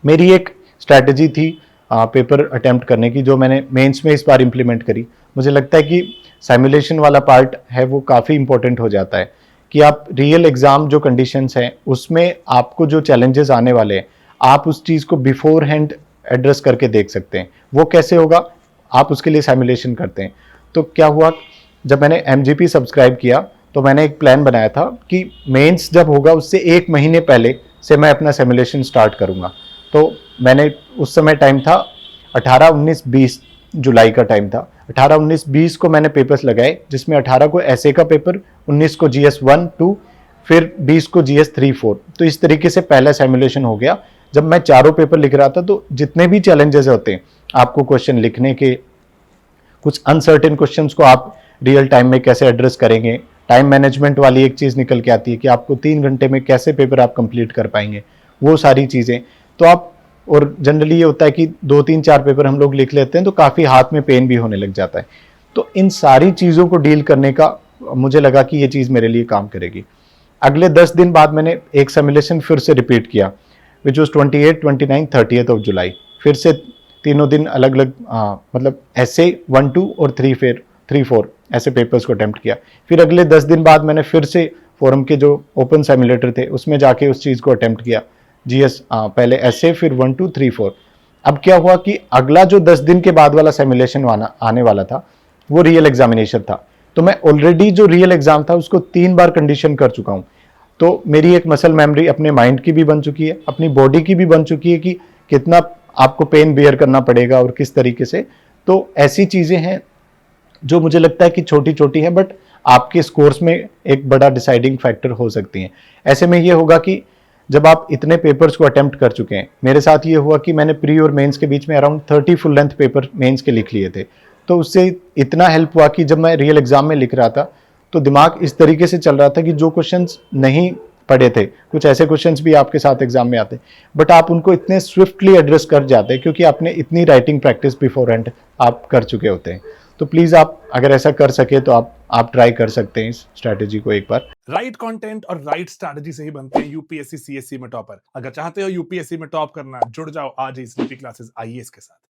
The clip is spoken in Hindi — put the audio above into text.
मेरी एक स्ट्रैटेजी थी पेपर अटेम्प्ट करने की, जो मैंने मेंस में इस बार इम्प्लीमेंट करी। मुझे लगता है कि सिमुलेशन वाला पार्ट है वो काफ़ी इंपॉर्टेंट हो जाता है कि आप रियल एग्ज़ाम जो कंडीशंस हैं उसमें आपको जो चैलेंजेस आने वाले हैं आप उस चीज़ को बिफोर हैंड एड्रेस करके देख सकते हैं। वो कैसे होगा, आप उसके लिए सिमुलेशन करते हैं। तो क्या हुआ, जब मैंने एमजीपी सब्सक्राइब किया तो मैंने एक प्लान बनाया था कि मेंस जब होगा उससे 1 महीने पहले से मैं अपना सिमुलेशन स्टार्ट करूंगा। तो मैंने उस समय टाइम था 18, 19, 20 जुलाई का टाइम था। 18, 19, 20 को मैंने पेपर्स लगाए, जिसमें 18 को एसए का पेपर, 19 को जीएस 1, 2, फिर 20 को जीएस 3, 4। तो इस तरीके से पहला सिमुलेशन हो गया। जब मैं चारों पेपर लिख रहा था तो जितने भी चैलेंजेस होते हैं आपको क्वेश्चन लिखने के, कुछ अनसर्टेन क्वेश्चंस को आप रियल टाइम में कैसे एड्रेस करेंगे, टाइम मैनेजमेंट वाली एक चीज़ निकल के आती है कि आपको 3 घंटे में कैसे पेपर आप कंप्लीट कर पाएंगे, वो सारी चीज़ें। तो आप, और जनरली ये होता है कि 2, 3, 4 पेपर हम लोग लिख लेते हैं तो काफ़ी हाथ में पेन भी होने लग जाता है। तो इन सारी चीज़ों को डील करने का मुझे लगा कि ये चीज़ मेरे लिए काम करेगी। अगले 10 दिन बाद मैंने एक सिमुलेशन फिर से रिपीट किया, विच वॉज 28, 29, 30 ऑफ जुलाई। फिर से तीनों दिन अलग अलग मतलब ऐसे 1, 2 और 3, फिर 3, 4 ऐसे पेपर्स को अटेम्प्ट किया। फिर अगले 10 दिन बाद मैंने फिर से फोरम के जो ओपन सिमुलेटर थे उसमें जाके उस चीज़ को अटेम्प्ट किया। जीएस पहले ऐसे, फिर 1, 2, 3, 4। अब क्या हुआ कि अगला जो 10 दिन के बाद वाला सिमुलेशन आने वाला था वो रियल एग्जामिनेशन था। तो मैं ऑलरेडी जो रियल एग्जाम था उसको 3 बार कंडीशन कर चुका हूँ। तो मेरी एक मसल मेमोरी अपने माइंड की भी बन चुकी है, अपनी बॉडी की भी बन चुकी है कि कितना आपको पेन बियर करना पड़ेगा और किस तरीके से। तो ऐसी चीज़ें हैं जो मुझे लगता है कि छोटी छोटी है, बट आपके स्कोर्स में एक बड़ा डिसाइडिंग फैक्टर हो सकती हैं। ऐसे में ये होगा कि जब आप इतने पेपर्स को अटेम्प्ट कर चुके हैं, मेरे साथ ये हुआ कि मैंने प्री और मेंस के बीच में around 30 full length paper mains के लिख लिए थे। तो उससे इतना हेल्प हुआ कि जब मैं रियल एग्जाम में लिख रहा था तो दिमाग इस तरीके से चल रहा था कि जो क्वेश्चंस नहीं पढ़े थे, कुछ ऐसे क्वेश्चंस भी आपके साथ एग्जाम में आते, बट आप उनको इतने स्विफ्टली एड्रेस कर जाते क्योंकि आपने इतनी राइटिंग प्रैक्टिस बिफोर हैंड आप कर चुके होते हैं। तो प्लीज़ आप अगर ऐसा कर सके तो आप ट्राई कर सकते हैं इस स्ट्रैटेजी को एक बार। राइट कंटेंट और राइट स्ट्रैटेजी से ही बनते हैं यूपीएससी सीएससी में टॉपर। अगर चाहते हो यूपीएससी में टॉप करना, जुड़ जाओ आज ही स्लीपी क्लासेस आईएएस के साथ।